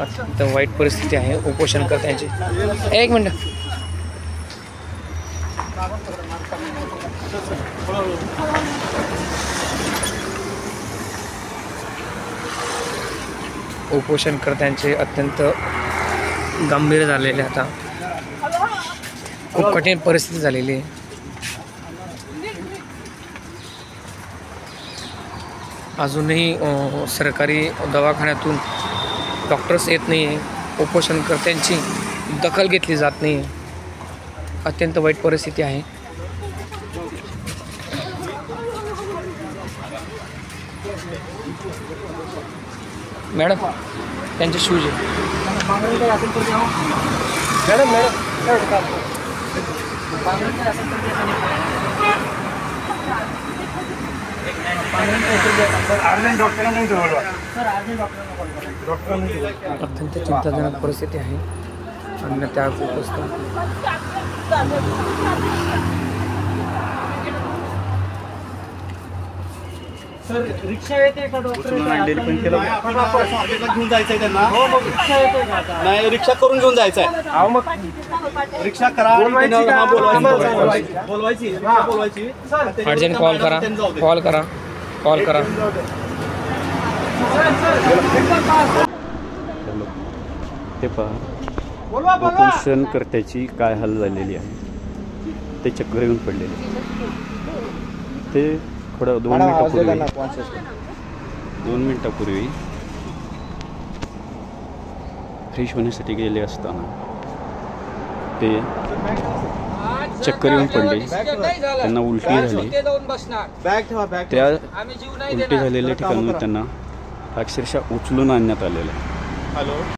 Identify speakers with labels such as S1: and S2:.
S1: अत्यंत वाईट परिस्थिती आहे उपोषणकर्त्यांची। एक मिनिट। उपोषणकर्त्यांचे अत्यंत गंभीर झालेले, आता खूप कठीण परिस्थिती झालेली आहे। अजूनही सरकारी दवाखान्यातून डॉक्टर्स येत नाही आहे, उपोषणकर्त्यांची दखल घेतली जात नाही आहे। अत्यंत वाईट परिस्थिती आहे। मॅडम त्यांचे शूज आहे मॅडम। अत्यंत चिंताजनक परिस्थिती आहे आणि त्या
S2: सर रिक्षा येते का डॉक्टर घेऊन जायचंय त्यांना? नाही, रिक्षा करून घेऊन जायचंय। मग रिक्षा करा, बोलवायची।
S1: अर्जंट कॉल करा।
S3: ते पहा, उपोषणकर्त्याची काय हाल झालेली आहे, ते चक्कर येऊन पडलेले। ते थोडं 2 मिनिटापूर्वी फ्रेश होण्यासाठी गेले असताना ते चक्कर येऊन पडले, त्यांना उलटी झाली। त्या उलटी झालेल्या ठिकाणी त्यांना अक्षरशः उचलून आणण्यात आलेलं आहे।